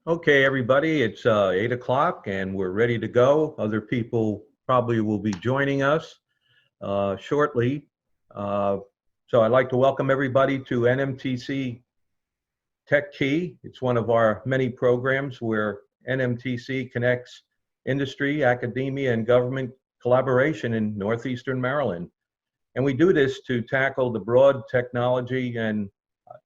Okay, everybody, it's 8 o'clock and we're ready to go. Other people probably will be joining us shortly. Uh, so I'd like to welcome everybody to NMTC TechKey. It's one of our many programs where NMTC connects industry, academia, and government collaboration in Northeastern Maryland. And we do this to tackle the broad technology and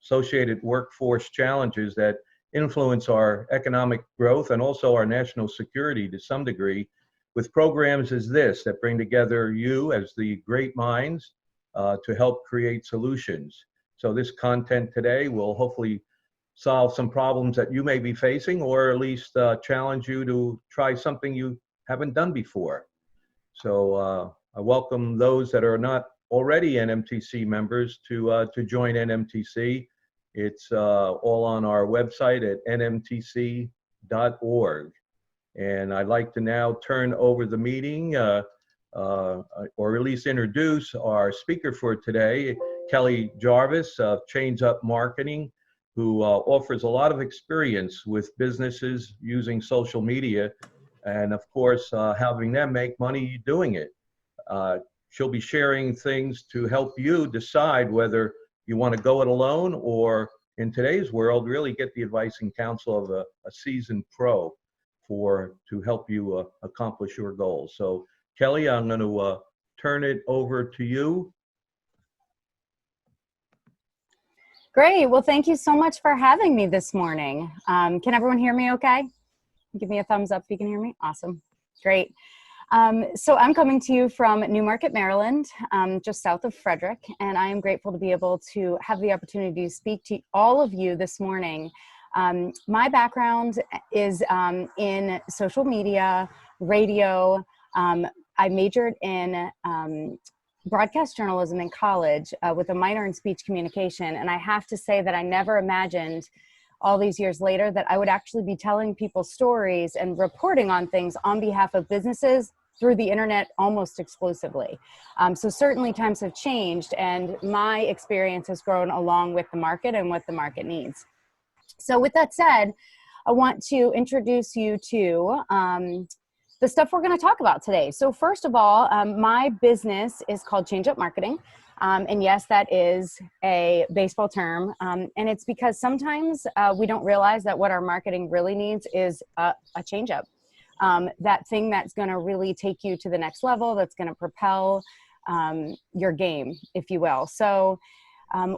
associated workforce challenges that influence our economic growth and also our national security to some degree, with programs as this that bring together you as the great minds to help create solutions. So this content today will hopefully solve some problems that you may be facing, or at least challenge you to try something you haven't done before. So I welcome those that are not already NMTC members to join NMTC. It's all on our website at nmtc.org. And I'd like to now turn over the meeting, or at least introduce our speaker for today, Kelly Jarvis of Change Up Marketing, who offers a lot of experience with businesses using social media and, of course, having them make money doing it. She'll be sharing things to help you decide whether you want to go it alone or, in today's world, really get the advice and counsel of a seasoned pro to help you accomplish your goals. So, Kelly, I'm going to turn it over to you. Great. Well, thank you so much for having me this morning. Can everyone hear me okay? Give me a thumbs up if you can hear me. Awesome. Great. So I'm coming to you from Newmarket, Maryland, just south of Frederick, and I am grateful to be able to have the opportunity to speak to all of you this morning. My background is in social media, radio. I majored in broadcast journalism in college with a minor in speech communication, and I have to say that I never imagined all these years later that I would actually be telling people stories and reporting on things on behalf of businesses through the internet almost exclusively. So certainly times have changed, and my experience has grown along with the market and what the market needs. So with that said, I want to introduce you to the stuff we're going to talk about today. So first of all, my business is called Change Up Marketing. And yes, that is a baseball term. And it's because sometimes we don't realize that what our marketing really needs is a change up. That thing that's going to really take you to the next level, that's going to propel your game, if you will. So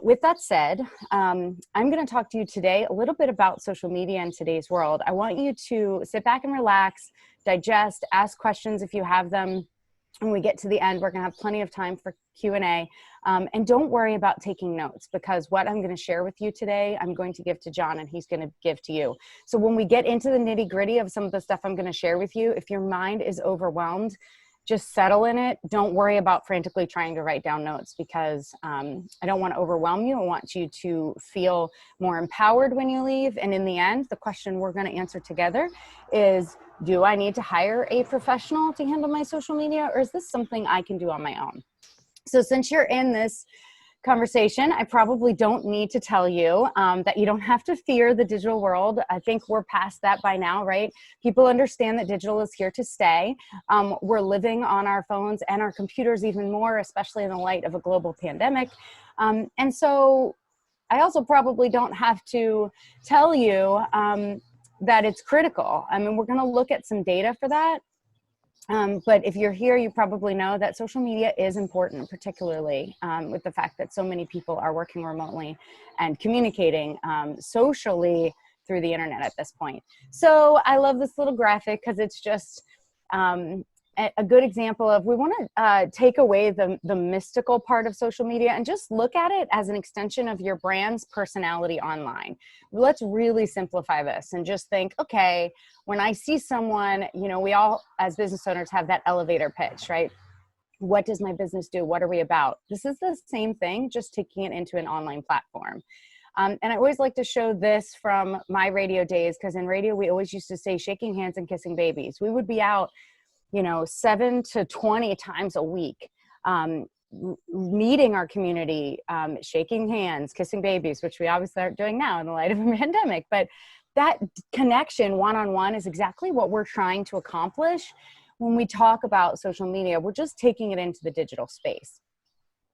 with that said, I'm going to talk to you today a little bit about social media in today's world. I want you to sit back and relax, digest, ask questions if you have them. When we get to the end, we're going to have plenty of time for Q&A. And don't worry about taking notes, because what I'm going to share with you today, I'm going to give to John and he's going to give to you. So when we get into the nitty gritty of some of the stuff I'm going to share with you, if your mind is overwhelmed, just settle in it. Don't worry about frantically trying to write down notes, because I don't want to overwhelm you. I want you to feel more empowered when you leave. And in the end, the question we're going to answer together is, do I need to hire a professional to handle my social media, or is this something I can do on my own? So since you're in this conversation, I probably don't need to tell you that you don't have to fear the digital world. I think we're past that by now, right? People understand that digital is here to stay. We're living on our phones and our computers even more, especially in the light of a global pandemic. And so I also probably don't have to tell you that it's critical. I mean, we're going to look at some data for that. But if you're here, you probably know that social media is important, particularly with the fact that so many people are working remotely and communicating socially through the internet at this point. So I love this little graphic because it's just a good example of, we want to take away the mystical part of social media and just look at it as an extension of your brand's personality online. Let's really simplify this and just think, okay, when I see someone, you know, we all as business owners have that elevator pitch, right? What does my business do? What are we about? This is the same thing, just taking it into an online platform. And I always like to show this from my radio days, because in radio, we always used to say shaking hands and kissing babies. We would be out, you know, 7 to 20 times a week, meeting our community, shaking hands, kissing babies, which we obviously aren't doing now in the light of a pandemic. But that connection one-on-one is exactly what we're trying to accomplish when we talk about social media. We're just taking it into the digital space.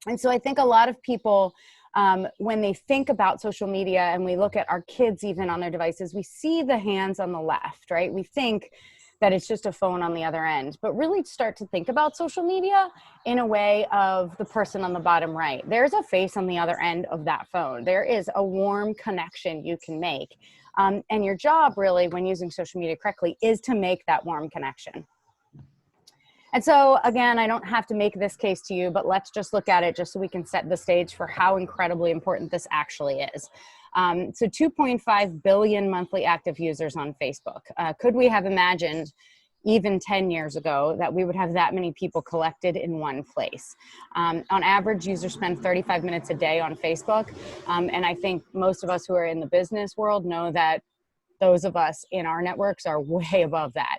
And so I think a lot of people, when they think about social media and we look at our kids even on their devices, we see the hands on the left, right? We think that it's just a phone on the other end, but really start to think about social media in a way of the person on the bottom right. There's a face on the other end of that phone. There is a warm connection you can make. And your job really, when using social media correctly, is to make that warm connection. And so again, I don't have to make this case to you, but let's just look at it just so we can set the stage for how incredibly important this actually is. So 2.5 billion monthly active users on Facebook. Could we have imagined even 10 years ago that we would have that many people collected in one place? On average, users spend 35 minutes a day on Facebook. And I think most of us who are in the business world know that those of us in our networks are way above that.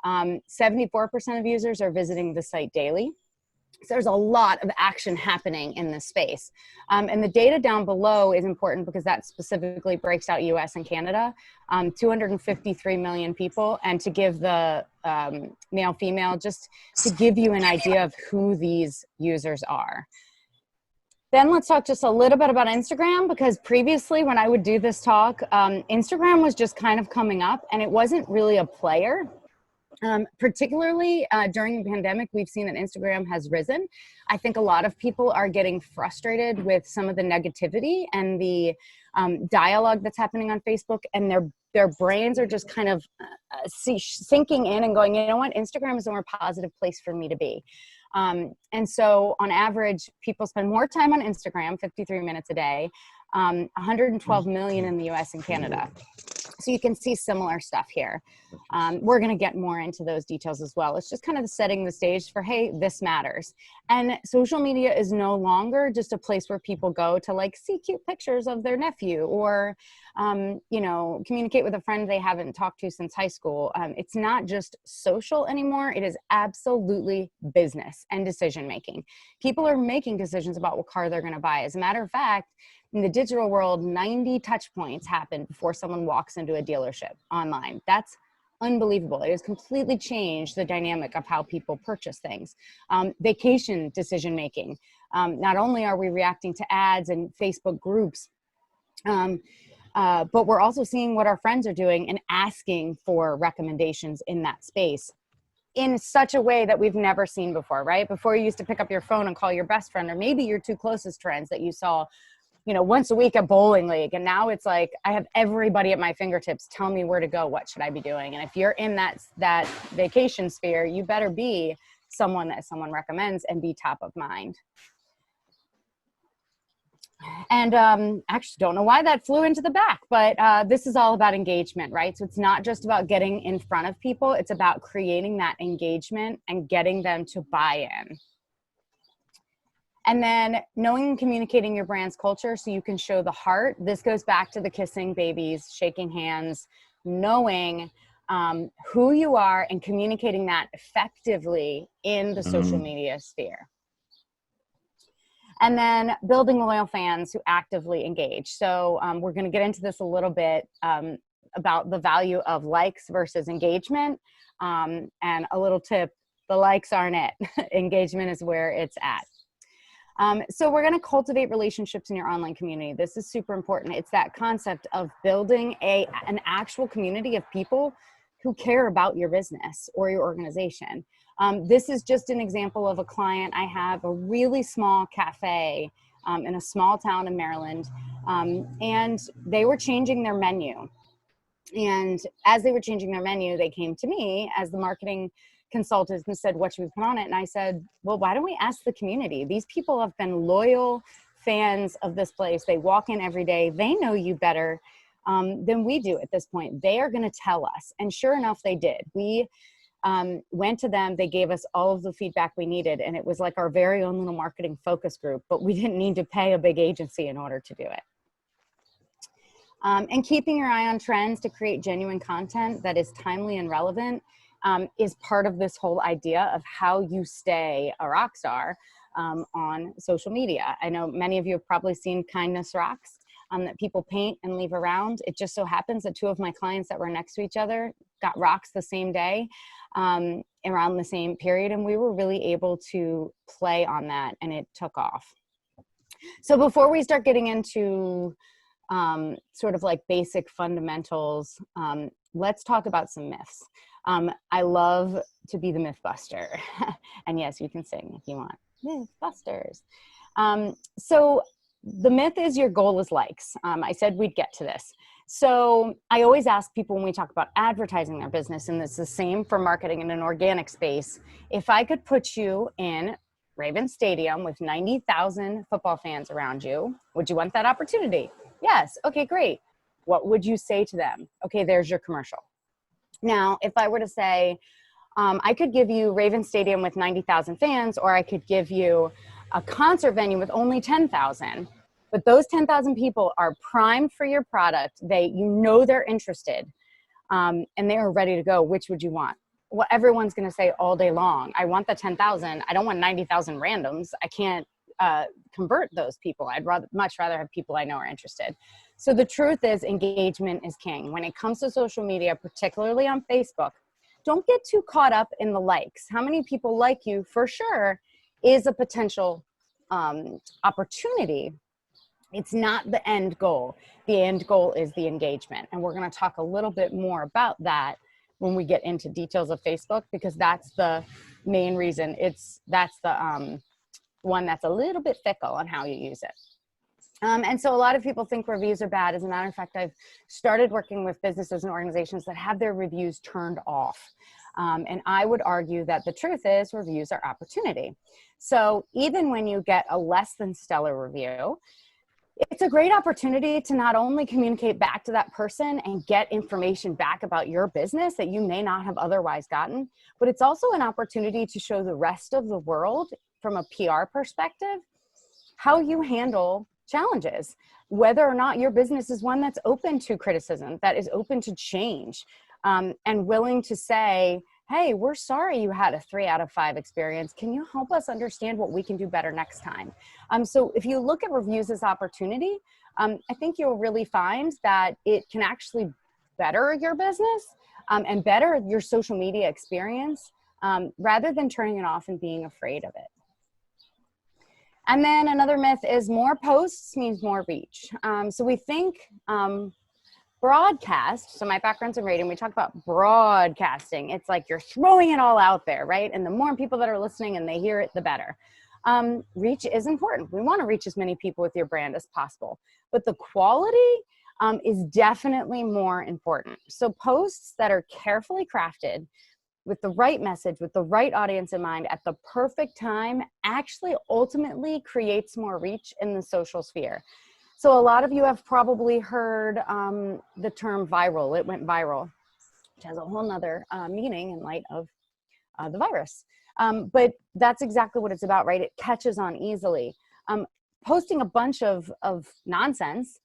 74% of users are visiting the site daily. So there's a lot of action happening in this space. And the data down below is important because that specifically breaks out US and Canada, 253 million people. And to give the male, female, just to give you an idea of who these users are. Then let's talk just a little bit about Instagram, because previously when I would do this talk, Instagram was just kind of coming up and it wasn't really a player. Particularly during the pandemic, we've seen that Instagram has risen. I think a lot of people are getting frustrated with some of the negativity and the dialogue that's happening on Facebook, and their brains are just kind of sinking in and going, you know what, Instagram is a more positive place for me to be. And so on average, people spend more time on Instagram, 53 minutes a day, 112 million in the US and Canada. So you can see similar stuff here. We're going to get more into those details as well. It's just kind of setting the stage for, hey, this matters. And social media is no longer just a place where people go to like see cute pictures of their nephew or, you know, communicate with a friend they haven't talked to since high school. It's not just social anymore. It is absolutely business and decision making. People are making decisions about what car they're going to buy. As a matter of fact, in the digital world, 90 touch points happen before someone walks into a dealership online. That's unbelievable. It has completely changed the dynamic of how people purchase things. Vacation decision making. Not only are we reacting to ads and Facebook groups, but we're also seeing what our friends are doing and asking for recommendations in that space in such a way that we've never seen before, right? Before you used to pick up your phone and call your best friend or maybe your two closest friends that you saw, you know, once a week at bowling league. And now it's like, I have everybody at my fingertips. Tell me where to go. What should I be doing? And if you're in that vacation sphere, you better be someone that someone recommends and be top of mind. And actually don't know why that flew into the back, but this is all about engagement, right? So it's not just about getting in front of people. It's about creating that engagement and getting them to buy in. And then knowing and communicating your brand's culture so you can show the heart. This goes back to the kissing babies, shaking hands, knowing who you are and communicating that effectively in the social media sphere. And then building loyal fans who actively engage. So we're going to get into this a little bit about the value of likes versus engagement. And a little tip, the likes aren't it. Engagement is where it's at. So we're going to cultivate relationships in your online community. This is super important. It's that concept of building an actual community of people who care about your business or your organization. This is just an example of a client. I have a really small cafe in a small town in Maryland, and they were changing their menu. And as they were changing their menu, they came to me as the marketing consultant and said, what should we put on it? And I said, well, why don't we ask the community? These people have been loyal fans of this place. They walk in every day. They know you better than we do at this point. They are going to tell us. And sure enough, they did. We went to them. They gave us all of the feedback we needed. And it was like our very own little marketing focus group, but we didn't need to pay a big agency in order to do it. And keeping your eye on trends to create genuine content that is timely and relevant is part of this whole idea of how you stay a rock star on social media. I know many of you have probably seen Kindness Rocks. that people paint and leave around. It just so happens that two of my clients that were next to each other got rocks the same day, around the same period, and we were really able to play on that, and it took off. So before we start getting into sort of like basic fundamentals, let's talk about some myths. I love to be the myth buster. And yes, you can sing if you want. Mythbusters. So the myth is your goal is likes. I said we'd get to this. So I always ask people when we talk about advertising their business, and it's the same for marketing in an organic space, if I could put you in Raven Stadium with 90,000 football fans around you, would you want that opportunity? Yes. Okay, great. What would you say to them? Okay, there's your commercial. Now, if I were to say, I could give you Raven Stadium with 90,000 fans, or I could give you a concert venue with only 10,000, but those 10,000 people are primed for your product. They're interested, and they are ready to go. Which would you want? Well, everyone's going to say all day long, I want the 10,000. I don't want 90,000 randoms. I can't convert those people. I'd much rather have people I know are interested. So the truth is, engagement is king. When it comes to social media, particularly on Facebook, don't get too caught up in the likes. How many people like you, for sure, is a potential opportunity. It's not the end goal. The end goal is the engagement. And we're going to talk a little bit more about that when we get into details of Facebook, because that's the main reason. That's the one that's a little bit fickle on how you use it. And so a lot of people think reviews are bad. As a matter of fact, I've started working with businesses and organizations that have their reviews turned off. And I would argue that the truth is reviews are opportunity. So even when you get a less than stellar review, it's a great opportunity to not only communicate back to that person and get information back about your business that you may not have otherwise gotten, but it's also an opportunity to show the rest of the world from a PR perspective how you handle challenges, whether or not your business is one that's open to criticism, that is open to change, and willing to say, hey, we're sorry you had a 3 out of 5 experience. Can you help us understand what we can do better next time? So if you look at reviews as opportunity, I think you'll really find that it can actually better your business and better your social media experience rather than turning it off and being afraid of it. And then another myth is more posts means more reach. So we think broadcast, so my background's in radio, we talk about broadcasting. It's like you're throwing it all out there, right? And the more people that are listening and they hear it, the better. Reach is important. We want to reach as many people with your brand as possible, but the quality is definitely more important. So posts that are carefully crafted with the right message, with the right audience in mind at the perfect time actually ultimately creates more reach in the social sphere. So a lot of you have probably heard the term viral. It went viral, which has a whole nother meaning in light of the virus. But that's exactly what it's about, right? It catches on easily. Posting a bunch of nonsense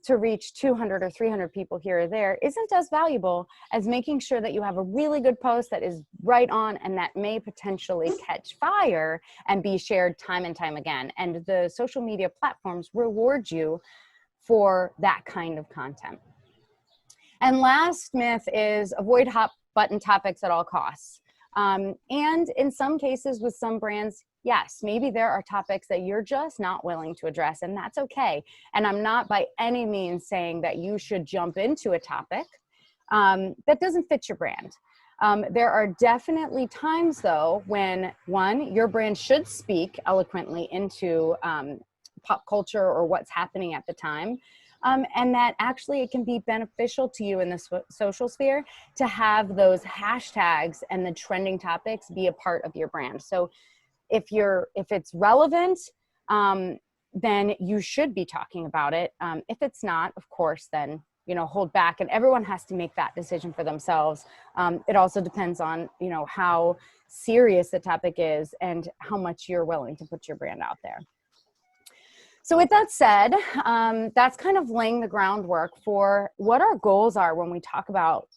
to reach 200 or 300 people here or there isn't as valuable as making sure that you have a really good post that is right on and that may potentially catch fire and be shared time and time again. And the social media platforms reward you for that kind of content. And last myth is avoid hot button topics at all costs. And in some cases with some brands, yes, maybe there are topics that you're just not willing to address, and that's okay. And I'm not by any means saying that you should jump into a topic that doesn't fit your brand. There are definitely times, though, when, one, your brand should speak eloquently into pop culture or what's happening at the time. And that actually it can be beneficial to you in the social sphere to have those hashtags and the trending topics be a part of your brand. So if it's relevant, then you should be talking about it. If it's not, of course, then, hold back, and everyone has to make that decision for themselves. It also depends on, how serious the topic is and how much you're willing to put your brand out there. So with that said, that's kind of laying the groundwork for what our goals are when we talk about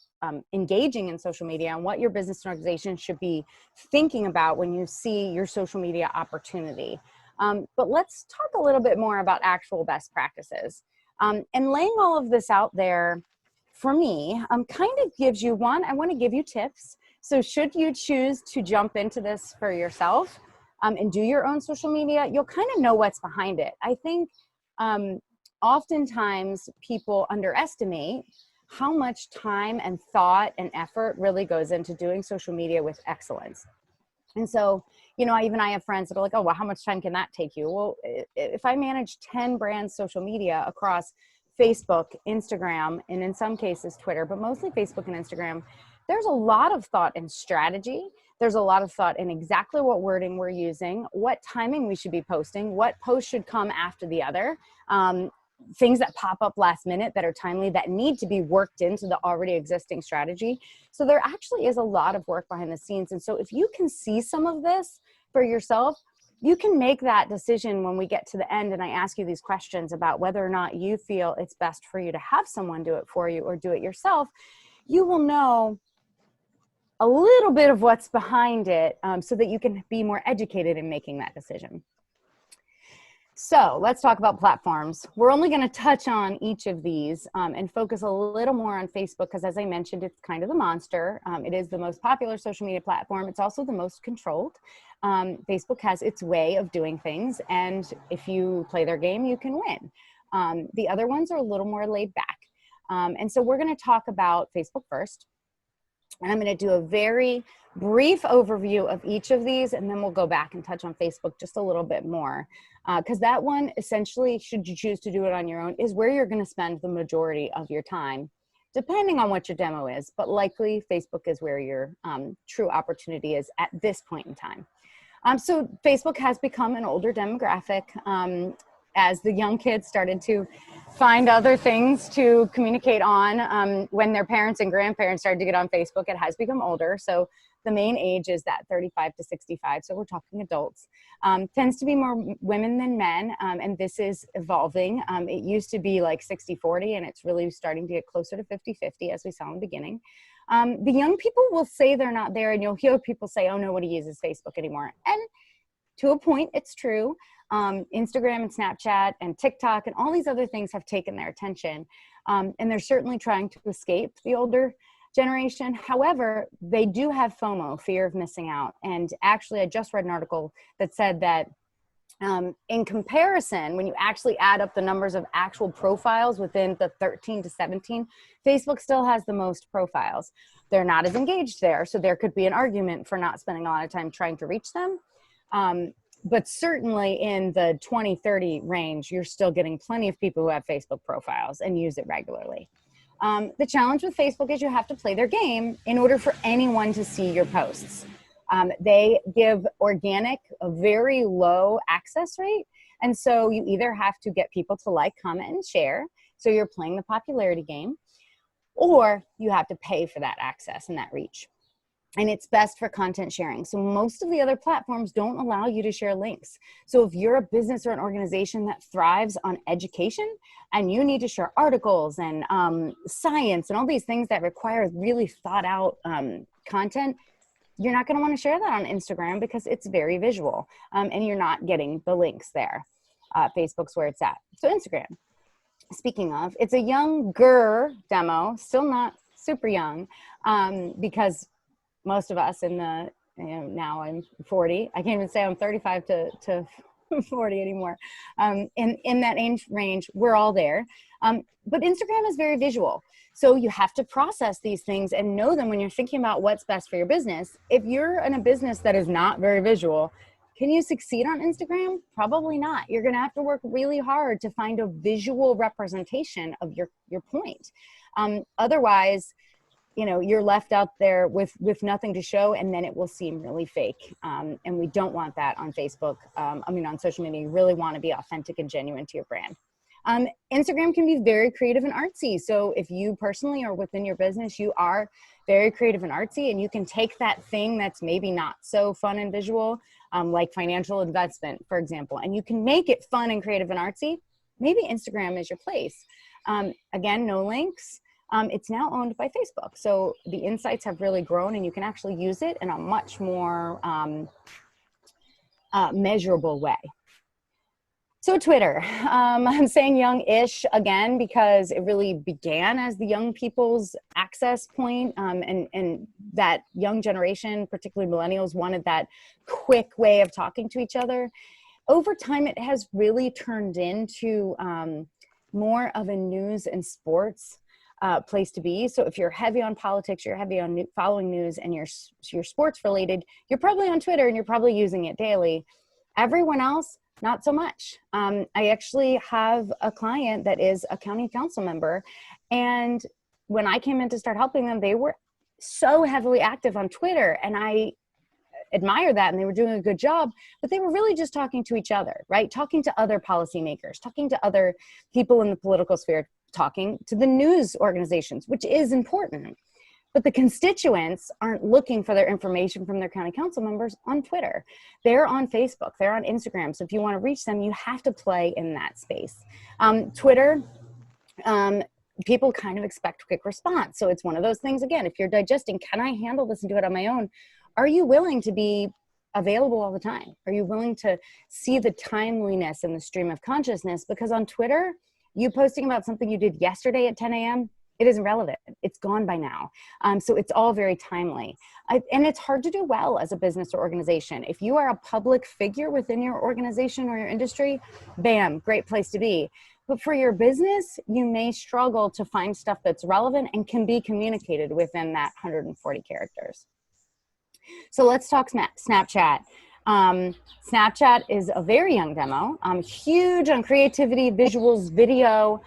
engaging in social media and what your business and organization should be thinking about when you see your social media opportunity. But let's talk a little bit more about actual best practices. And laying all of this out there for me kind of gives you one, I want to give you tips. So should you choose to jump into this for yourself and do your own social media, you'll kind of know what's behind it. I think oftentimes people underestimate how much time and thought and effort really goes into doing social media with excellence. And so, you know, I have friends that are like, oh, well, how much time can that take you? Well, if I manage 10 brands' social media across Facebook, Instagram, and in some cases Twitter, but mostly Facebook and Instagram, there's a lot of thought and strategy. There's a lot of thought in exactly what wording we're using, what timing we should be posting, what post should come after the other, things that pop up last minute that are timely that need to be worked into the already existing strategy. So there actually is a lot of work behind the scenes. And so if you can see some of this for yourself, you can make that decision when we get to the end and I ask you these questions about whether or not you feel it's best for you to have someone do it for you or do it yourself. You will know a little bit of what's behind it so that you can be more educated in making that decision. So let's talk about platforms. We're only going to touch on each of these and focus a little more on Facebook because, as I mentioned, it's kind of the monster. It is the most popular social media platform. It's also the most controlled. Facebook has its way of doing things, and if you play their game, you can win. The other ones are a little more laid back. And so we're going to talk about Facebook first. And I'm going to do a very brief overview of each of these, and then we'll go back and touch on Facebook just a little bit more. Because that one, essentially, should you choose to do it on your own, is where you're going to spend the majority of your time, depending on what your demo is. But likely, Facebook is where your true opportunity is at this point in time. So Facebook has become an older demographic. As the young kids started to find other things to communicate on when their parents and grandparents started to get on Facebook, it has become older. So the main age is that 35 to 65. So we're talking adults. Tends to be more women than men. And this is evolving. It used to be like 60-40, and it's really starting to get closer to 50-50 as we saw in the beginning. The young people will say they're not there, and you'll hear people say, oh, nobody uses Facebook anymore. And to a point, it's true. Instagram and Snapchat and TikTok and all these other things have taken their attention. And they're certainly trying to escape the older generation. However, they do have FOMO, fear of missing out. And actually, I just read an article that said that in comparison, when you actually add up the numbers of actual profiles within the 13 to 17, Facebook still has the most profiles. They're not as engaged there. So there could be an argument for not spending a lot of time trying to reach them. But certainly in the 20-30 range, you're still getting plenty of people who have Facebook profiles and use it regularly. The challenge with Facebook is you have to play their game in order for anyone to see your posts. They give organic a very low access rate. And so you either have to get people to like, comment, and share. So you're playing the popularity game, or you have to pay for that access and that reach. And it's best for content sharing. So most of the other platforms don't allow you to share links. So if you're a business or an organization that thrives on education and you need to share articles and science and all these things that require really thought out content, you're not going to want to share that on Instagram because it's very visual and you're not getting the links there. Facebook's where it's at. So Instagram, speaking of, it's a younger demo, still not super young because most of us in the, now I'm 40. I can't even say I'm 35 to 40 anymore. In that age range, we're all there. But Instagram is very visual. So you have to process these things and know them when you're thinking about what's best for your business. If you're in a business that is not very visual, can you succeed on Instagram? Probably not. You're going to have to work really hard to find a visual representation of your point. Otherwise, you're left out there with nothing to show, and then it will seem really fake. And we don't want that on Facebook. On social media, you really want to be authentic and genuine to your brand. Instagram can be very creative and artsy. So if you personally or within your business, you are very creative and artsy, and you can take that thing that's maybe not so fun and visual, like financial investment, for example, and you can make it fun and creative and artsy, maybe Instagram is your place. Again, no links. It's now owned by Facebook. So the insights have really grown, and you can actually use it in a much more measurable way. So Twitter, I'm saying young-ish again because it really began as the young people's access point, and that young generation, particularly millennials, wanted that quick way of talking to each other. Over time, it has really turned into more of a news and sports place to be. So if you're heavy on politics, you're heavy on following news, and you're sports related, you're probably on Twitter and you're probably using it daily. Everyone else, not so much. I actually have a client that is a county council member, and when I came in to start helping them, they were so heavily active on Twitter, and I admire that, and they were doing a good job, but they were really just talking to each other, right? Talking to other policymakers, talking to other people in the political sphere, talking to the news organizations, which is important. But the constituents aren't looking for their information from their county council members on Twitter. They're on Facebook, they're on Instagram. So if you want to reach them, you have to play in that space. Twitter, people kind of expect quick response. So it's one of those things, again, if you're digesting, can I handle this and do it on my own? Are you willing to be available all the time? Are you willing to see the timeliness in the stream of consciousness? Because on Twitter, you posting about something you did yesterday at 10 a.m., it isn't relevant. It's gone by now. So it's all very timely. And it's hard to do well as a business or organization. If you are a public figure within your organization or your industry, bam, great place to be. But for your business, you may struggle to find stuff that's relevant and can be communicated within that 140 characters. So let's talk Snapchat. Snapchat is a very young demo, huge on creativity, visuals, video,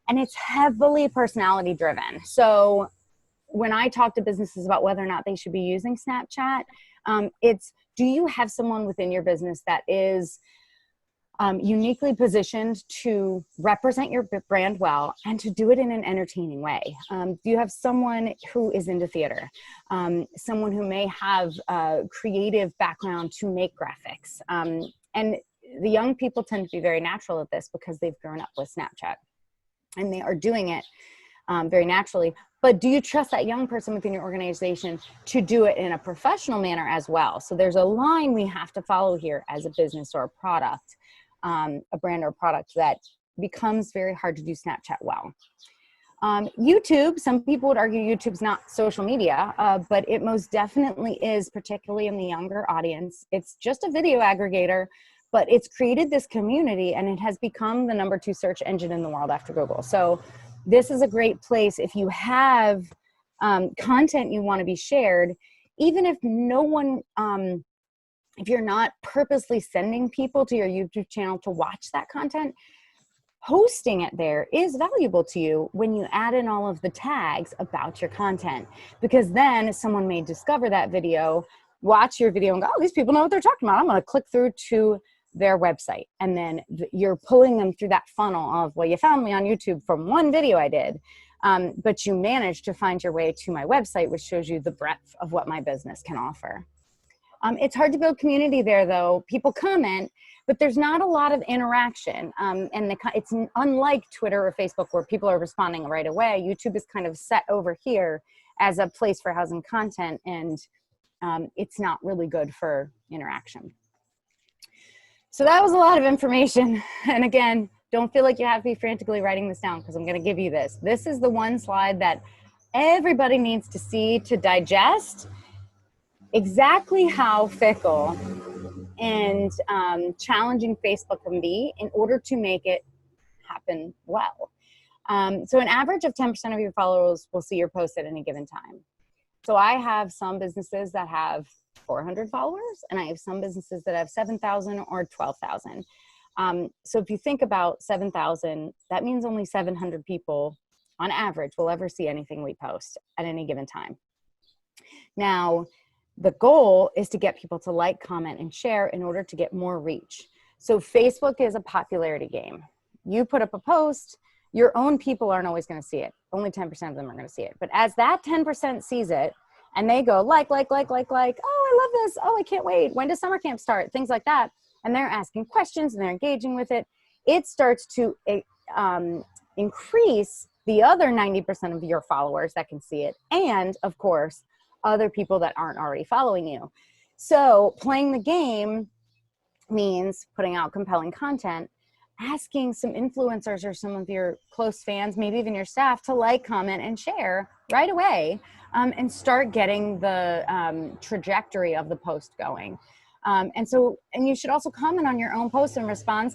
and it's heavily personality driven. So when I talk to businesses about whether or not they should be using Snapchat, it's, do you have someone within your business that is uniquely positioned to represent your brand well and to do it in an entertaining way? Do you have someone who is into theater? Someone who may have a creative background to make graphics? And the young people tend to be very natural at this because they've grown up with Snapchat and they are doing it very naturally. But do you trust that young person within your organization to do it in a professional manner as well? So there's a line we have to follow here as a business or a product, a brand or product, that becomes very hard to do Snapchat well. YouTube, some people would argue YouTube's not social media, but it most definitely is, particularly in the younger audience. It's just a video aggregator, but it's created this community and it has become the #2 search engine in the world after Google. So this is a great place if you have content you want to be shared, even if no one, if you're not purposely sending people to your YouTube channel to watch that content, hosting it there is valuable to you when you add in all of the tags about your content, because then someone may discover that video, watch your video and go, oh, these people know what they're talking about. I'm going to click through to their website. And then you're pulling them through that funnel of, well, you found me on YouTube from one video I did, but you managed to find your way to my website, which shows you the breadth of what my business can offer. It's hard to build community there, though. People comment, but there's not a lot of interaction. And it's unlike Twitter or Facebook where people are responding right away. YouTube is kind of set over here as a place for housing content, and it's not really good for interaction. So that was a lot of information. And again, don't feel like you have to be frantically writing this down because I'm going to give you this. This is the one slide that everybody needs to see to digest exactly how fickle and challenging Facebook can be in order to make it happen well. So an average of 10% of your followers will see your post at any given time. So I have some businesses that have 400 followers, and I have some businesses that have 7,000 or 12,000. So if you think about 7,000, that means only 700 people on average will ever see anything we post at any given time. Now, the goal is to get people to like, comment, and share in order to get more reach. So Facebook is a popularity game. You put up a post, your own people aren't always going to see it. Only 10% of them are going to see it. But as that 10% sees it, and they go like, oh, I love this. Oh, I can't wait. When does summer camp start? Things like that. And they're asking questions and they're engaging with it. It starts to increase the other 90% of your followers that can see it. And of course, other people that aren't already following you. So playing the game means putting out compelling content asking some influencers or some of your close fans, maybe even your staff, to like, comment, and share right away, and start getting the trajectory of the post going. And you should also comment on your own post and respond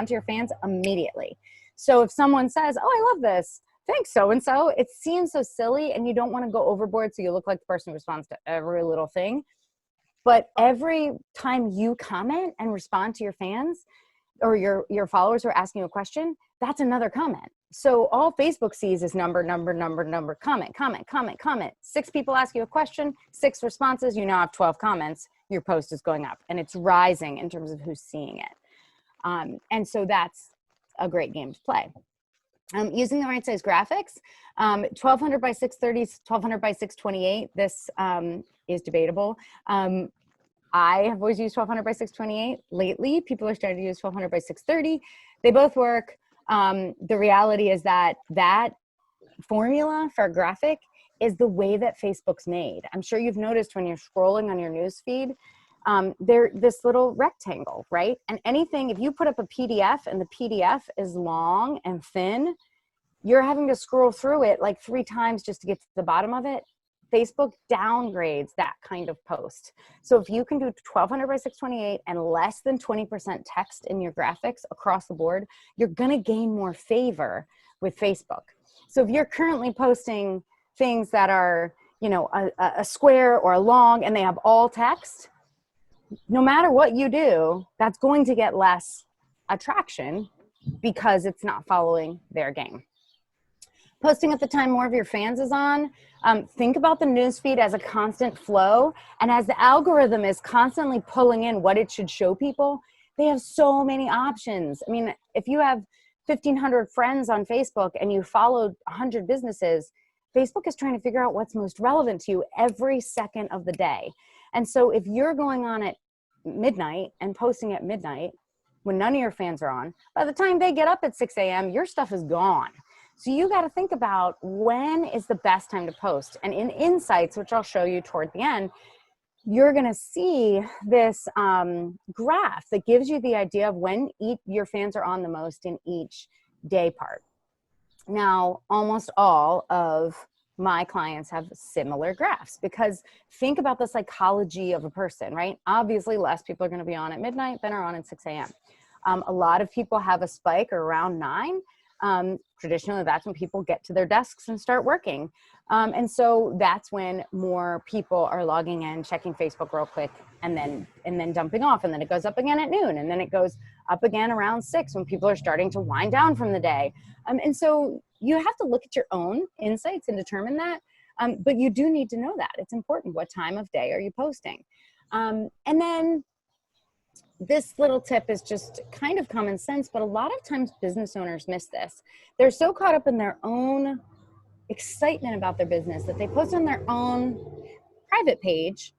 to your fans immediately. So if someone says, "Oh, I love this, thanks so-and-so," it seems so silly and you don't want to go overboard so you look like the person who responds to every little thing. But every time you comment and respond to your fans or your followers who are asking you a question, that's another comment. So all Facebook sees is number, comment. 6 people ask you a question, 6 responses, you now have 12 comments, your post is going up and it's rising in terms of who's seeing it. And so that's a great game to play. Using the right size graphics, 1200 by 630, 1200 by 628, this is debatable. I have always used 1200 by 628. Lately, people are starting to use 1200 by 630. They both work. The reality is that formula for a graphic is the way that Facebook's made. I'm sure you've noticed when you're scrolling on your news feed, they're this little rectangle, right? And anything, if you put up a PDF and the PDF is long and thin, you're having to scroll through it like 3 times just to get to the bottom of it. Facebook downgrades that kind of post. So if you can do 1200 by 628 and less than 20% text in your graphics across the board, you're going to gain more favor with Facebook. So if you're currently posting things that are, you know, a square or a long and they have all text, no matter what you do, that's going to get less attraction because it's not following their game. Posting at the time more of your fans is on. Think about the newsfeed as a constant flow. And as the algorithm is constantly pulling in what it should show people, they have so many options. I mean, if you have 1,500 friends on Facebook and you followed 100 businesses, Facebook is trying to figure out what's most relevant to you every second of the day. And so if you're going on at midnight and posting at midnight when none of your fans are on, by the time they get up at 6 a.m., your stuff is gone. So you got to think about when is the best time to post. And in Insights, which I'll show you toward the end, you're going to see this graph that gives you the idea of when your fans are on the most in each day part. Now, almost all of my clients have similar graphs because think about the psychology of a person, right? Obviously, less people are going to be on at midnight than are on at 6 a.m. A lot of people have a spike around 9. Traditionally, that's when people get to their desks and start working. And so that's when more people are logging in, checking Facebook real quick, and then dumping off. And then it goes up again at noon. And then it goes up again around 6 when people are starting to wind down from the day. And so you have to look at your own insights and determine that. But you do need to know that. It's important. What time of day are you posting? And then this little tip is just kind of common sense, but a lot of times business owners miss this. They're so caught up in their own excitement about their business that they post on their own private page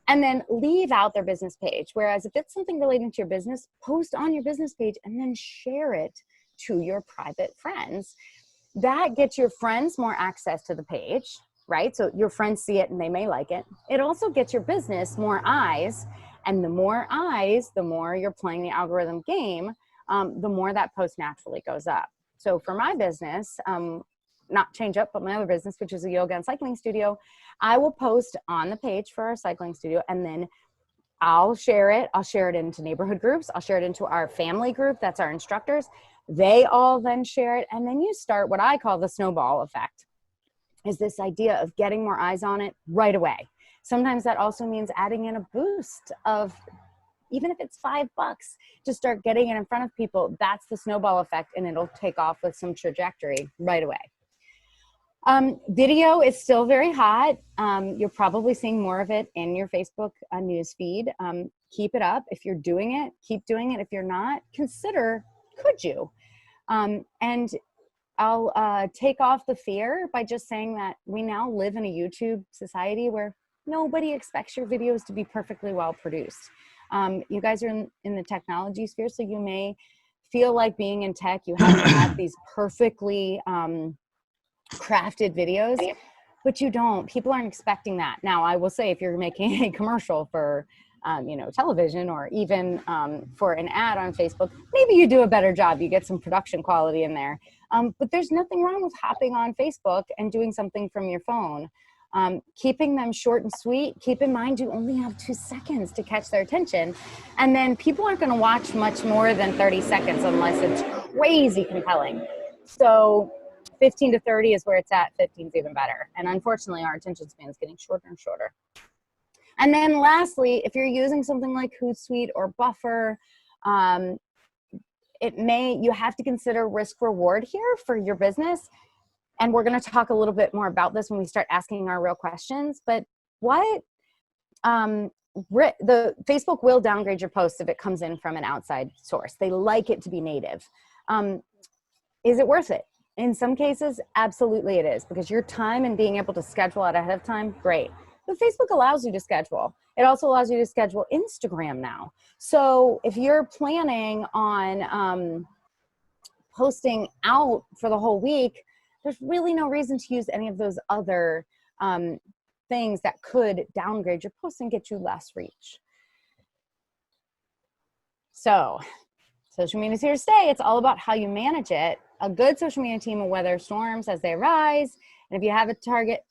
and then leave out their business page. Whereas if it's something relating to your business, post on your business page and then share it to your private friends. That gets your friends more access to the page, right? So your friends see it and they may like it. It also gets your business more eyes. And the more eyes, the more you're playing the algorithm game, the more that post naturally goes up. So for my business, not Change Up, but my other business, which is a yoga and cycling studio, I will post on the page for our cycling studio and then I'll share it. I'll share it into neighborhood groups. I'll share it into our family group. That's our instructors. They all then share it. And then you start what I call the snowball effect, is this idea of getting more eyes on it right away. Sometimes that also means adding in a boost of, even if it's $5, to start getting it in front of people. That's the snowball effect, and it'll take off with some trajectory right away. Video is still very hot. You're probably seeing more of it in your Facebook news feed. Keep it up. If you're doing it, keep doing it. If you're not, consider, could you? And I'll take off the fear by just saying that we now live in a YouTube society where nobody expects your videos to be perfectly well produced. You guys are in the technology sphere, so you may feel like being in tech, you have to have these perfectly crafted videos, but you don't. People aren't expecting that. Now, I will say if you're making a commercial for you know, television, or even for an ad on Facebook, maybe you do a better job. You get some production quality in there. But there's nothing wrong with hopping on Facebook and doing something from your phone. Keeping them short and sweet. Keep in mind, you only have 2 seconds to catch their attention. And then people aren't going to watch much more than 30 seconds unless it's crazy compelling. So 15 to 30 is where it's at. 15 is even better. And unfortunately, our attention span is getting shorter and shorter. And then lastly, if you're using something like Hootsuite or Buffer, you have to consider risk reward here for your business. And we're going to talk a little bit more about this when we start asking our real questions. But the Facebook will downgrade your post if it comes in from an outside source. They like it to be native. Is it worth it? In some cases, absolutely it is, because your time and being able to schedule it ahead of time, great. But Facebook allows you to schedule. It also allows you to schedule Instagram now. So if you're planning on posting out for the whole week, there's really no reason to use any of those other things that could downgrade your post and get you less reach. So social media is here to stay. It's all about how you manage it. A good social media team will weather storms as they arise. And if you have a target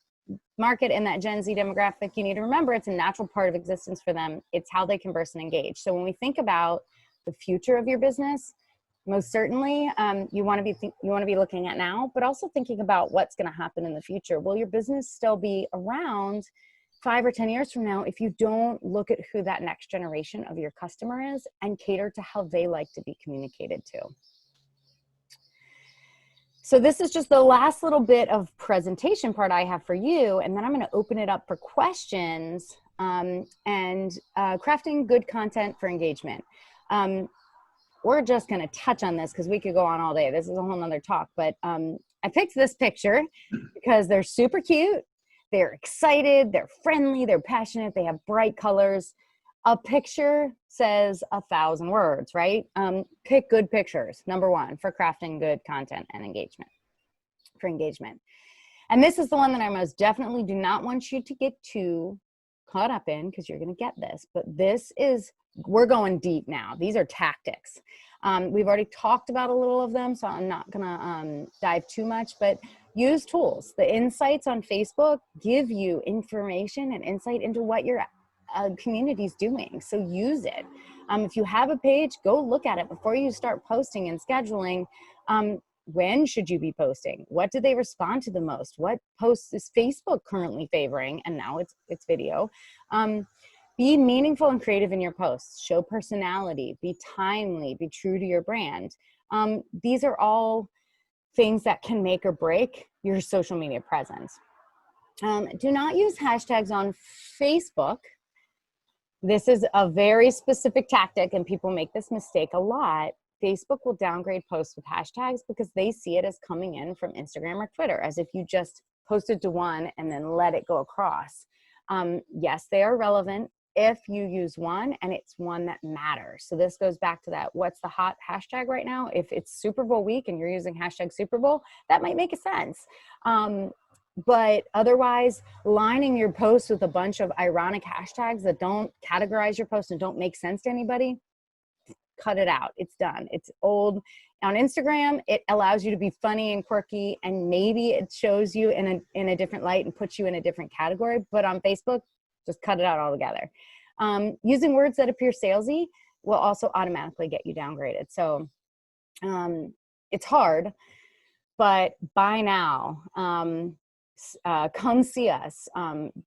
market in that Gen Z demographic, you need to remember it's a natural part of existence for them. It's how they converse and engage. So when we think about the future of your business, most certainly you want to be looking at now, but also thinking about what's going to happen in the future. Will your business still be around 5 or 10 years from now if you don't look at who that next generation of your customer is and cater to how they like to be communicated to? So this is just the last little bit of presentation part I have for you, and then I'm going to open it up for questions and crafting good content for engagement. We're just going to touch on this because we could go on all day. This is a whole nother talk, but I picked this picture because they're super cute. They're excited, they're friendly, they're passionate, they have bright colors. A picture says 1,000 words, right? Pick good pictures, number one, for crafting good content and engagement, for engagement. And this is the one that I most definitely do not want you to get too caught up in, because you're going to get this. But this is, we're going deep now. These are tactics. We've already talked about a little of them, so I'm not going to dive too much, but use tools. The insights on Facebook give you information and insight into what your community's doing. So use it. If you have a page, go look at it before you start posting and scheduling. When should you be posting? What do they respond to the most? What posts is Facebook currently favoring? And now it's video. Be meaningful and creative in your posts. Show personality. Be timely. Be true to your brand. These are all things that can make or break your social media presence. Do not use hashtags on Facebook. This is a very specific tactic, and people make this mistake a lot. Facebook will downgrade posts with hashtags because they see it as coming in from Instagram or Twitter, as if you just posted to one and then let it go across. Yes, they are relevant if you use one and it's one that matters. So this goes back to that, what's the hot hashtag right now? If it's Super Bowl week and you're using hashtag Super Bowl, that might make a sense. But otherwise, lining your posts with a bunch of ironic hashtags that don't categorize your post and don't make sense to anybody, cut it out. It's done. It's old. On Instagram, it allows you to be funny and quirky, and maybe it shows you in a different light and puts you in a different category. But on Facebook, just cut it out altogether. Using words that appear salesy will also automatically get you downgraded. So it's hard, but buy now. Come see us,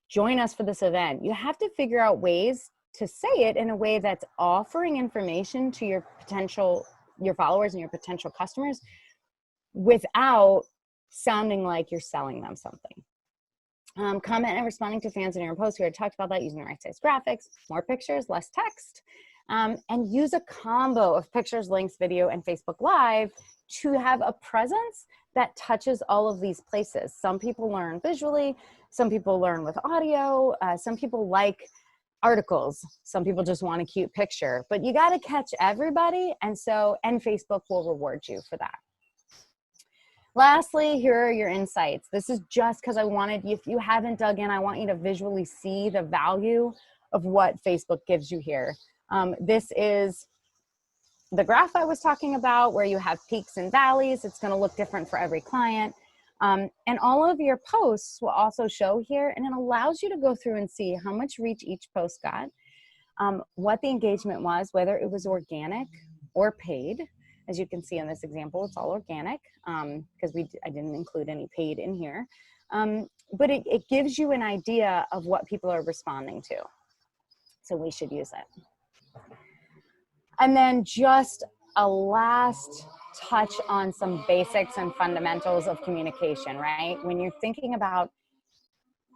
join us for this event. You have to figure out ways to say it in a way that's offering information to your followers and your potential customers without sounding like you're selling them something. Comment and responding to fans in your posts. We already talked about that, using the right size graphics, more pictures, less text, and use a combo of pictures, links, video, and Facebook Live to have a presence that touches all of these places. Some people learn visually, some people learn with audio, some people like articles, some people just want a cute picture, but you got to catch everybody. And Facebook will reward you for that. Lastly, here are your insights. This is just because I wanted, if you haven't dug in, I want you to visually see the value of what Facebook gives you here. This is the graph I was talking about where you have peaks and valleys. It's going to look different for every client. And all of your posts will also show here, and it allows you to go through and see how much reach each post got, what the engagement was, whether it was organic or paid. As you can see in this example, it's all organic because I didn't include any paid in here. But it gives you an idea of what people are responding to. So we should use it. And then just a last touch on some basics and fundamentals of communication, right? When you're thinking about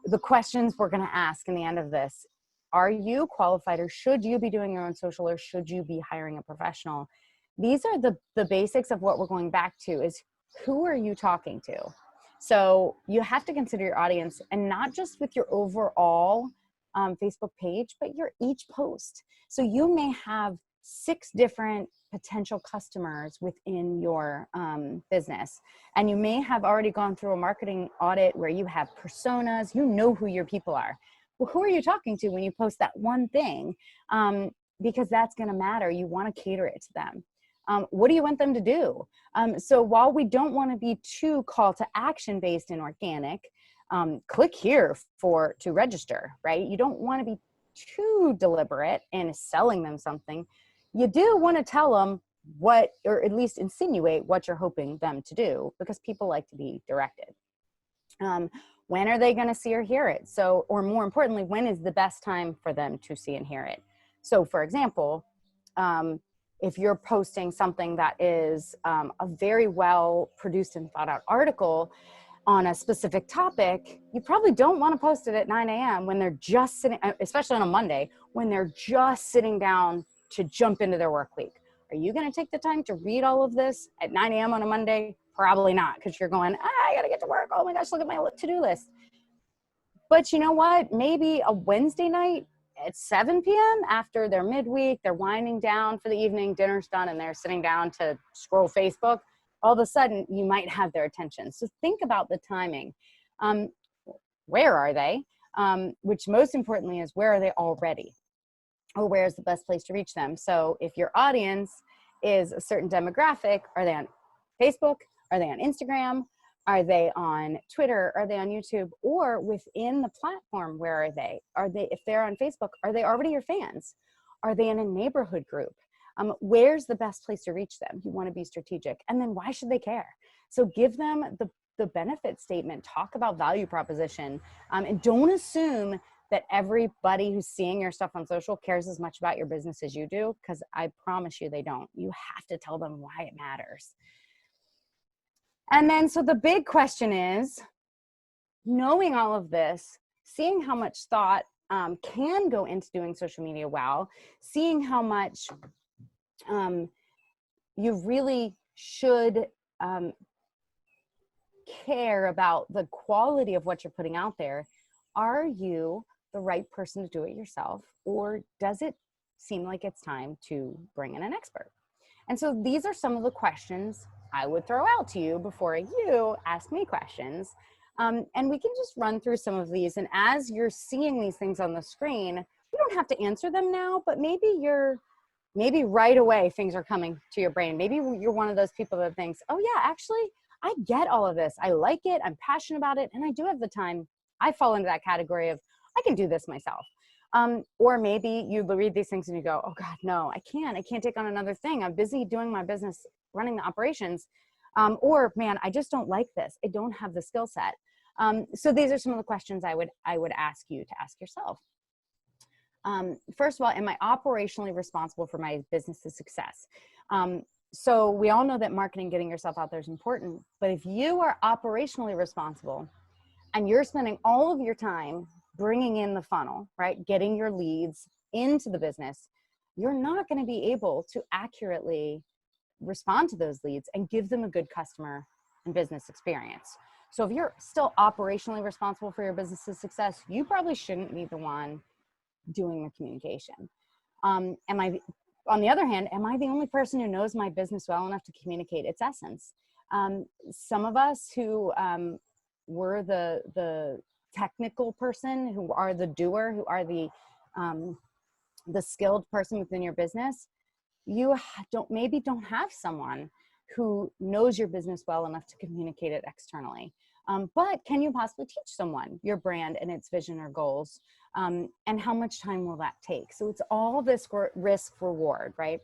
the questions we're going to ask in the end of this, are you qualified, or should you be doing your own social, or should you be hiring a professional? These are the basics of what we're going back to is who are you talking to? So you have to consider your audience, and not just with your overall Facebook page, but your each post. So you may have 6 different potential customers within your business. And you may have already gone through a marketing audit where you have personas, you know who your people are. Well, who are you talking to when you post that one thing? Because that's going to matter. You want to cater it to them. What do you want them to do? So while we don't want to be too call to action based and organic, click here to register, right? You don't want to be too deliberate in selling them something. You do want to tell them what, or at least insinuate what you're hoping them to do, because people like to be directed. When are they going to see or hear it? So, or more importantly, when is the best time for them to see and hear it? So for example, if you're posting something that is a very well produced and thought out article on a specific topic, you probably don't want to post it at 9 a.m. when they're just sitting, especially on a Monday, when they're just sitting down to jump into their work week. Are you going to take the time to read all of this at 9 a.m. on a Monday? Probably not, because you're going, I got to get to work. Oh my gosh, look at my to-do list. But you know what? Maybe a Wednesday night at 7 p.m. after their midweek, they're winding down for the evening, dinner's done, and they're sitting down to scroll Facebook. All of a sudden, you might have their attention. So think about the timing. Where are they? Which most importantly is, where are they already? Or where's the best place to reach them? So if your audience is a certain demographic, are they on Facebook? Are they on Instagram? Are they on Twitter? Are they on YouTube? Or within the platform, where are they? If they're on Facebook, are they already your fans? Are they in a neighborhood group? Where's the best place to reach them? You want to be strategic. And then why should they care? So give them the benefit statement, talk about value proposition, and don't assume that everybody who's seeing your stuff on social cares as much about your business as you do, because I promise you they don't. You have to tell them why it matters. And then, so the big question is, knowing all of this, seeing how much thought can go into doing social media well, seeing how much you really should care about the quality of what you're putting out there. Are you the right person to do it yourself, or does it seem like it's time to bring in an expert? And so these are some of the questions I would throw out to you before you ask me questions. And we can just run through some of these. And as you're seeing these things on the screen, you don't have to answer them now, but maybe right away things are coming to your brain. Maybe you're one of those people that thinks, oh yeah, actually, I get all of this. I like it. I'm passionate about it. And I do have the time. I fall into that category of, I can do this myself. Or maybe you read these things and you go, oh God, no, I can't take on another thing. I'm busy doing my business, running the operations. Or man, I just don't like this. I don't have the skill set. So these are some of the questions I would ask you to ask yourself. First of all, am I operationally responsible for my business's success? So we all know that marketing, getting yourself out there is important, but if you are operationally responsible and you're spending all of your time bringing in the funnel, right, getting your leads into the business, you're not going to be able to accurately respond to those leads and give them a good customer and business experience. So if you're still operationally responsible for your business's success, you probably shouldn't be the one doing the communication. On the other hand, am I the only person who knows my business well enough to communicate its essence? Some of us who were the technical person, who are the doer, who are the the skilled person within your business, you maybe don't have someone who knows your business well enough to communicate it externally. But can you possibly teach someone your brand and its vision or goals? And how much time will that take? So it's all this risk reward, right?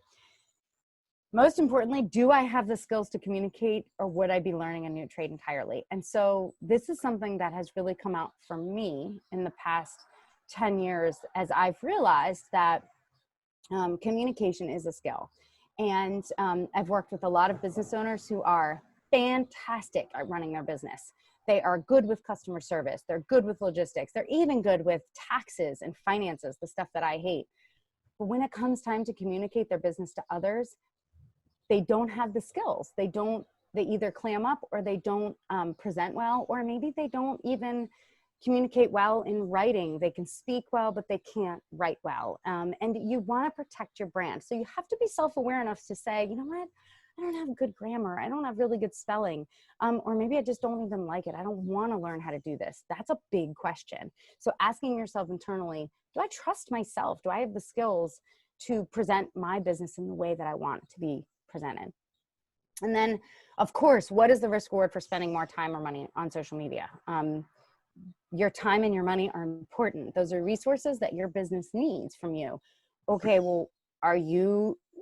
Most importantly, do I have the skills to communicate, or would I be learning a new trade entirely? And so this is something that has really come out for me in the past 10 years as I've realized that communication is a skill. And I've worked with a lot of business owners who are fantastic at running their business. They are good with customer service. They're good with logistics. They're even good with taxes and finances, the stuff that I hate. But when it comes time to communicate their business to others, they don't have the skills. They either clam up, or they don't present well, or maybe they don't even communicate well in writing. They can speak well, but they can't write well. And you want to protect your brand. So you have to be self-aware enough to say, you know what? I don't have good grammar. I don't have really good spelling. Or maybe I just don't even like it. I don't want to learn how to do this. That's a big question. So asking yourself internally, do I trust myself? Do I have the skills to present my business in the way that I want it to be presented? And then, of course, what is the risk reward for spending more time or money on social media? Your time and your money are important. Those are resources that your business needs from you. Okay, well,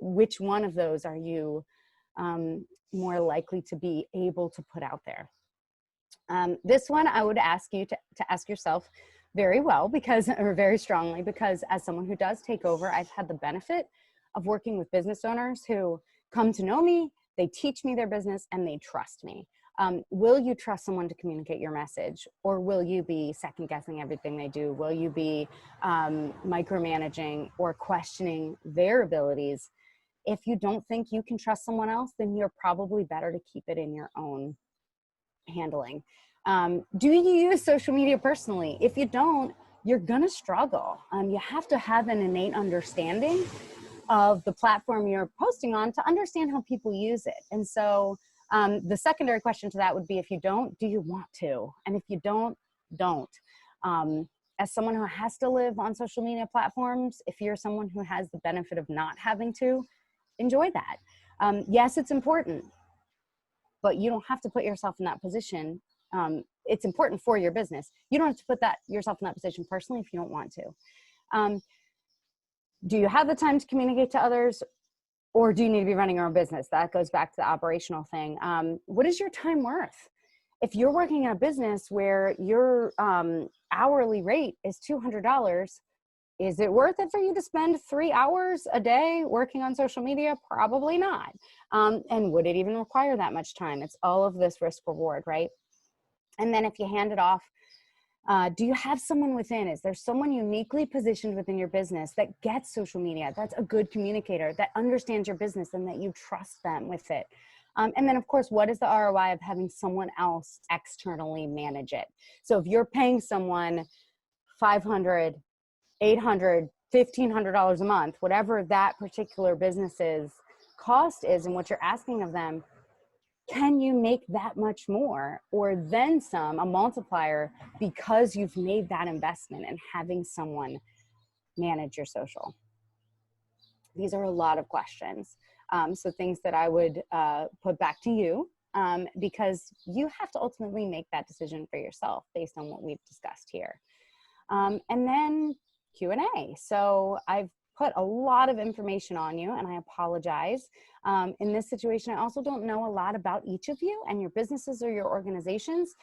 which one of those are you more likely to be able to put out there? This one I would ask you to ask yourself very well, or very strongly, because as someone who does take over, I've had the benefit of working with business owners who come to know me, they teach me their business, and they trust me. Will you trust someone to communicate your message, or will you be second guessing everything they do? Will you be micromanaging or questioning their abilities? If you don't think you can trust someone else, then you're probably better to keep it in your own handling. Do you use social media personally? If you don't, you're gonna struggle. You have to have an innate understanding of the platform you're posting on to understand how people use it. And so the secondary question to that would be, if you don't, do you want to? And if you don't. As someone who has to live on social media platforms, if you're someone who has the benefit of not having to, enjoy that. Yes, it's important, but you don't have to put yourself in that position. It's important for your business. You don't have to put yourself in that position personally if you don't want to. Do you have the time to communicate to others, or do you need to be running your own business? That goes back to the operational thing. What is your time worth? If you're working in a business where your hourly rate is $200, is it worth it for you to spend 3 hours a day working on social media? Probably not. And would it even require that much time? It's all of this risk reward, right? And then if you hand it off, do you have someone within? Is there someone uniquely positioned within your business that gets social media, that's a good communicator, that understands your business, and that you trust them with it? And then, of course, what is the ROI of having someone else externally manage it? So if you're paying someone $500, $800, $1,500 a month, whatever that particular business's cost is and what you're asking of them, can you make that much more, or then some, a multiplier, because you've made that investment in having someone manage your social? These are a lot of questions. So things that I would put back to you, because you have to ultimately make that decision for yourself based on what we've discussed here. And then Q&A. So I've put a lot of information on you, and I apologize. In this situation, I also don't know a lot about each of you and your businesses or your organizations.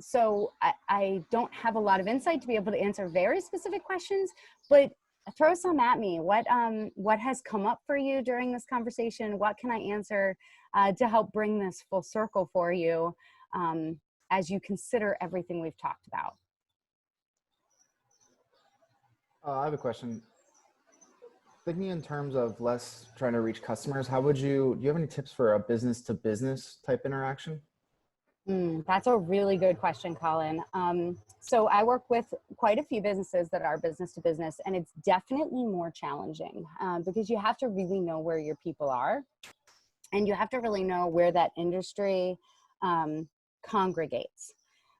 So I don't have a lot of insight to be able to answer very specific questions, but throw some at me. What has come up for you during this conversation? What can I answer to help bring this full circle for you as you consider everything we've talked about? I have a question. Thinking in terms of less trying to reach customers, do you have any tips for a business to business type interaction? That's a really good question, Colin. So I work with quite a few businesses that are business to business, and it's definitely more challenging because you have to really know where your people are, and you have to really know where that industry congregates,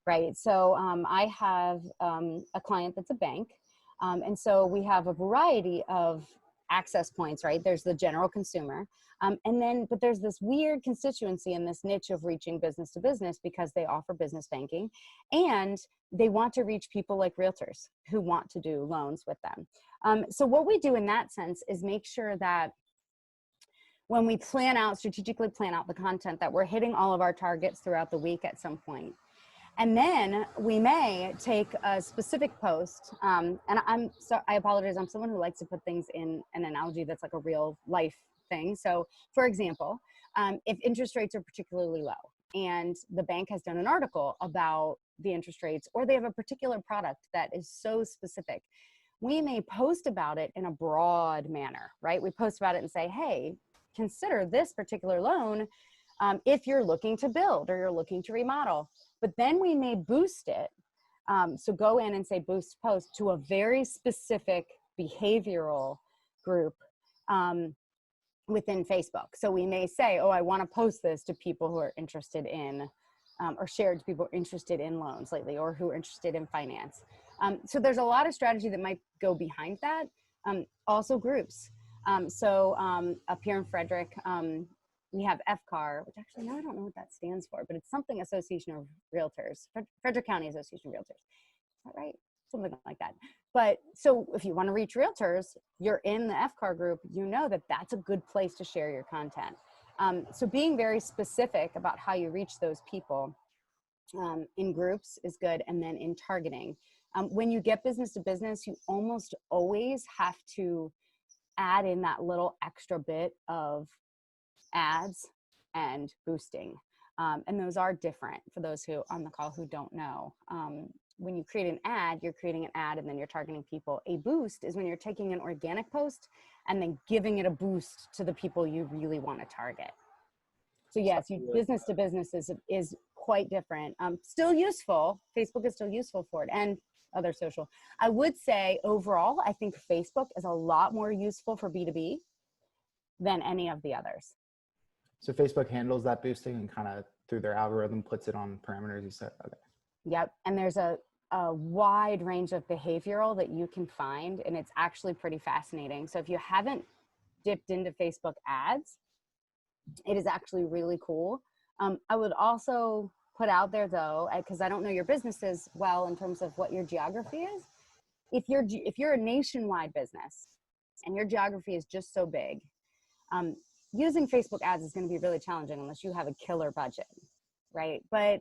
right? So I have a client that's a bank. And so we have a variety of access points, right? There's the general consumer. But there's this weird constituency in this niche of reaching business to business because they offer business banking and they want to reach people like realtors who want to do loans with them. So what we do in that sense is make sure that when we strategically plan out the content, that we're hitting all of our targets throughout the week at some point. And then we may take a specific post, and I apologize, I'm someone who likes to put things in an analogy that's like a real life thing. So for example, if interest rates are particularly low and the bank has done an article about the interest rates, or they have a particular product that is so specific, we may post about it in a broad manner, right? We post about it and say, hey, consider this particular loan if you're looking to build or you're looking to remodel. But then we may boost it. So go in and say boost post to a very specific behavioral group within Facebook. So we may say, oh, I want to post this to people who are interested in, or shared to people interested in loans lately, or who are interested in finance. So there's a lot of strategy that might go behind that. Also groups. Up here in Frederick, we have FCAR, which actually now I don't know what that stands for, but it's something Association of Realtors, Frederick County Association of Realtors. Is that right? Something like that. But so if you want to reach realtors, you're in the FCAR group, you know that that's a good place to share your content. So being very specific about how you reach those people in groups is good. And then in targeting, when you get business to business, you almost always have to add in that little extra bit of ads and boosting. And those are different for those who on the call who don't know. When you create an ad, you're creating an ad and then you're targeting people. A boost is when you're taking an organic post and then giving it a boost to the people you really want to target. So yes, business to business is quite different. Still useful. Facebook is still useful for it, and other social. I would say overall, I think Facebook is a lot more useful for B2B than any of the others. So Facebook handles that boosting and kind of through their algorithm puts it on parameters, you said? Okay. Yep. And there's a wide range of behavioral that you can find, and it's actually pretty fascinating. So if you haven't dipped into Facebook ads, it is actually really cool. I would also put out there though, because I don't know your businesses well in terms of what your geography is. If you're a nationwide business and your geography is just so big, using Facebook ads is going to be really challenging unless you have a killer budget, right? But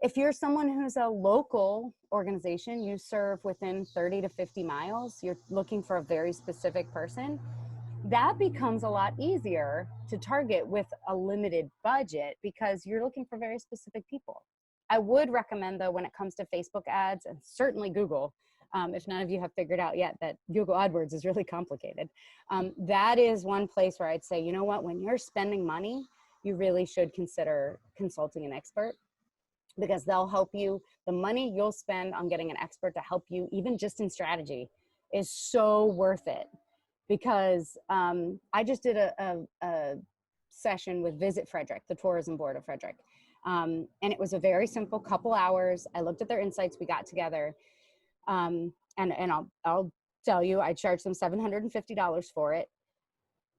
if you're someone who's a local organization, you serve within 30 to 50 miles, you're looking for a very specific person, that becomes a lot easier to target with a limited budget because you're looking for very specific people. I would recommend though, when it comes to Facebook ads and certainly Google, if none of you have figured out yet that Google AdWords is really complicated. That is one place where I'd say, you know what, when you're spending money, you really should consider consulting an expert because they'll help you. The money you'll spend on getting an expert to help you, even just in strategy, is so worth it. Because I just did a session with Visit Frederick, the tourism board of Frederick. And it was a very simple couple hours. I looked at their insights, we got together. And I'll tell you, I charged them $750 for it.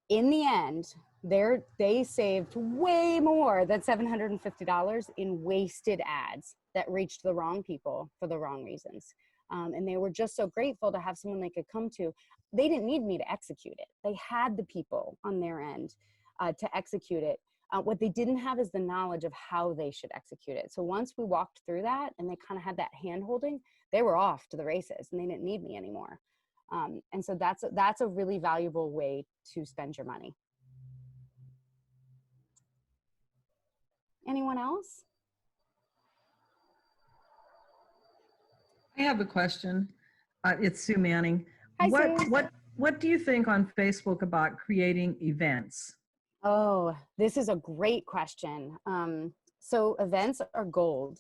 In the end, they saved way more than $750 in wasted ads that reached the wrong people for the wrong reasons. And they were just so grateful to have someone they could come to. They didn't need me to execute it. They had the people on their end to execute it. What they didn't have is the knowledge of how they should execute it. So once we walked through that and they kind of had that hand holding, they were off to the races and they didn't need me anymore. And so that's a really valuable way to spend your money. Anyone else? I have a question. It's Sue Manning. Hi, Sue. What do you think on Facebook about creating events? Oh, this is a great question. So events are gold.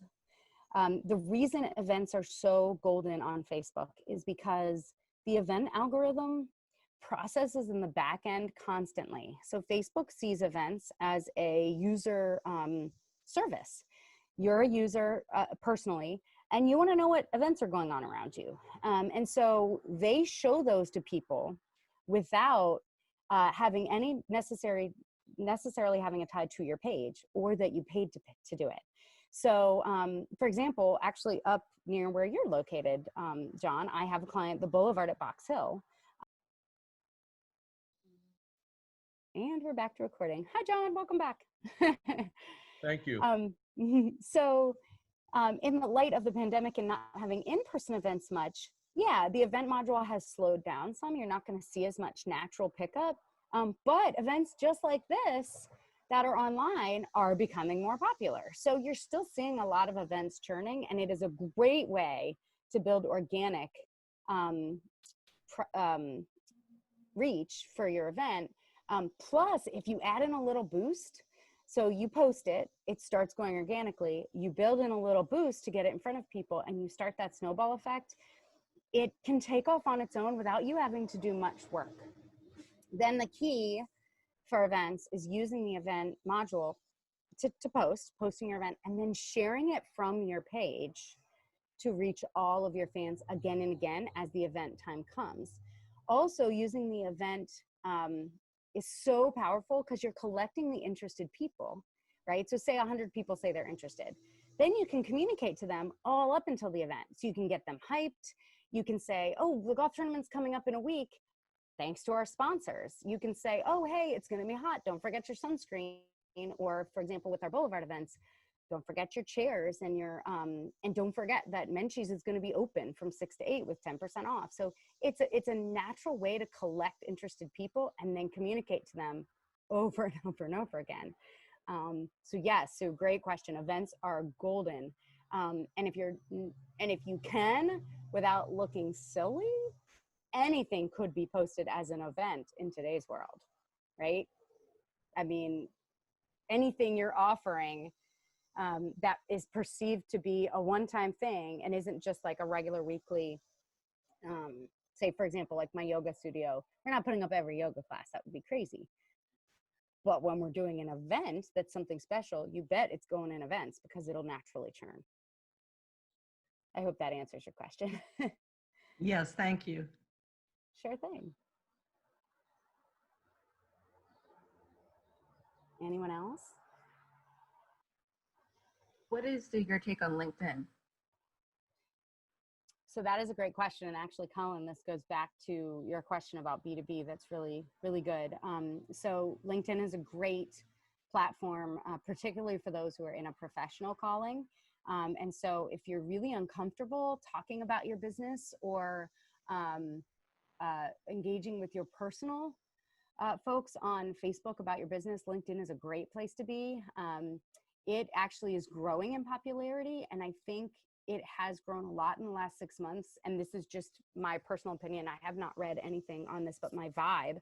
The reason events are so golden on Facebook is because the event algorithm processes in the back end constantly. So Facebook sees events as a user service. You're a user personally, and you want to know what events are going on around you. And so they show those to people without having any necessarily having it tied to your page or that you paid to do it. So for example, actually up near where you're located, John, I have a client, the Boulevard at Box Hill. And we're back to recording. Hi, John, welcome back. Thank you. So in the light of the pandemic and not having in-person events much, yeah, the event module has slowed down some. You're not going to see as much natural pickup, but events just like this that are online are becoming more popular. So you're still seeing a lot of events churning, and it is a great way to build organic reach for your event. Plus, if you add in a little boost, so you post it, it starts going organically, you build in a little boost to get it in front of people, and you start that snowball effect, it can take off on its own without you having to do much work. Then the key for events is using the event module to posting your event, and then sharing it from your page to reach all of your fans again and again as the event time comes. Also, using the event is so powerful because you're collecting the interested people, right? So say 100 people say they're interested. Then you can communicate to them all up until the event. So you can get them hyped. You can say, oh, the golf tournament's coming up in a week, thanks to our sponsors. You can say, oh, hey, it's gonna be hot, don't forget your sunscreen. Or for example, with our Boulevard events, don't forget your chairs and your, and don't forget that Menchie's is gonna be open from 6 to 8 with 10% off. So it's a natural way to collect interested people and then communicate to them over and over and over again. So yes, so great question. Events are golden. And if you can, without looking silly, anything could be posted as an event in today's world, right? I mean, anything you're offering that is perceived to be a one-time thing and isn't just like a regular weekly, say for example, like my yoga studio, we're not putting up every yoga class, that would be crazy. But when we're doing an event that's something special, you bet it's going in events because it'll naturally churn. I hope that answers your question. Yes, thank you. Sure thing. Anyone else? What is your take on LinkedIn? So that is a great question. And actually, Colin, this goes back to your question about B2B. That's really, really good. So LinkedIn is a great platform, particularly for those who are in a professional calling. And so if you're really uncomfortable talking about your business or engaging with your personal folks on Facebook about your business, LinkedIn is a great place to be. It actually is growing in popularity, and I think it has grown a lot in the last 6 months. And this is just my personal opinion. I have not read anything on this, but my vibe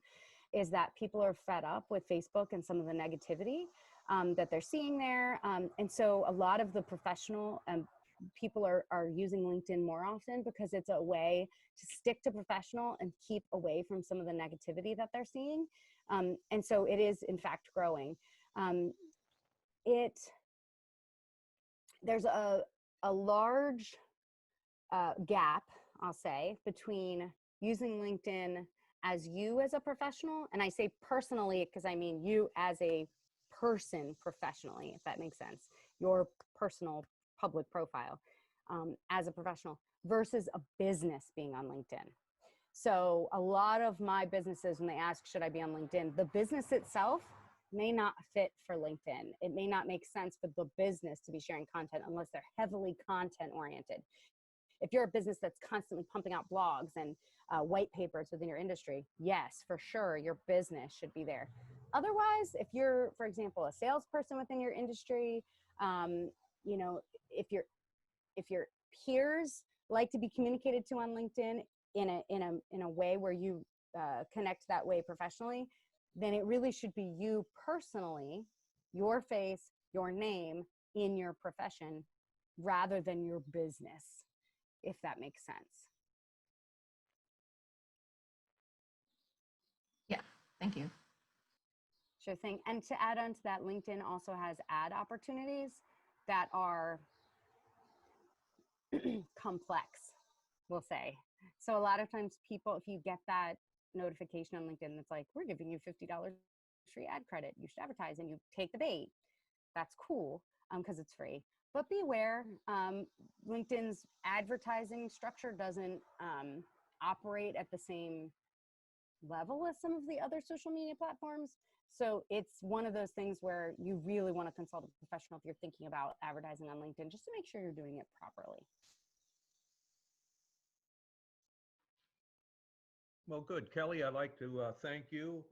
is that people are fed up with Facebook and some of the negativity that they're seeing there. And so a lot of the professional people are using LinkedIn more often because it's a way to stick to professional and keep away from some of the negativity that they're seeing. And so it is in fact growing. There's a large gap, I'll say, between using LinkedIn as you as a professional, and I say personally because I mean you as a person professionally, if that makes sense, your personal public profile as a professional versus a business being on LinkedIn. So a lot of my businesses, when they ask, should I be on LinkedIn, the business itself may not fit for LinkedIn. It may not make sense for the business to be sharing content unless they're heavily content oriented. If you're a business that's constantly pumping out blogs and white papers within your industry, yes, for sure, your business should be there. Otherwise, if you're, for example, a salesperson within your industry, you know, if your peers like to be communicated to on LinkedIn in a way where you connect that way professionally, then it really should be you personally, your face, your name in your profession, rather than your business, if that makes sense. Yeah, thank you. Sure thing. And to add on to that, LinkedIn also has ad opportunities that are complex, we'll say. So a lot of times people, if you get that notification on LinkedIn that's like, we're giving you $50 free ad credit, you should advertise, and you take the bait, that's cool because it's free. But beware, LinkedIn's advertising structure doesn't operate at the same level as some of the other social media platforms. So it's one of those things where you really want to consult a professional if you're thinking about advertising on LinkedIn, just to make sure you're doing it properly. Well, good. Kelly, I'd like to thank you.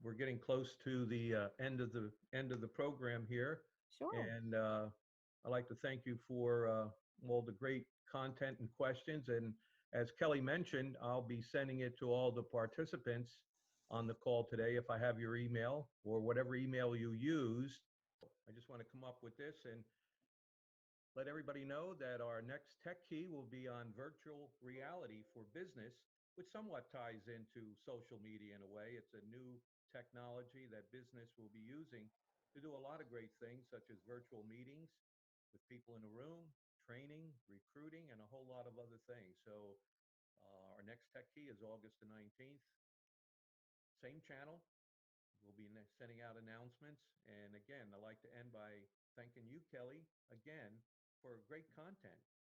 We're getting close to the end of the program here. Sure. And I'd like to thank you for all the great content and questions. And as Kelly mentioned, I'll be sending it to all the participants on the call today if I have your email or whatever email you used. I just want to come up with this and let everybody know that our next Tech Key will be on virtual reality for business, which somewhat ties into social media in a way. It's a new technology that business will be using to do a lot of great things, such as virtual meetings with people in a room, training, recruiting, and a whole lot of other things. So our next Tech Key is August the 19th. Same channel. We'll be sending out announcements. And again, I'd like to end by thanking you, Kelly, again, for great content.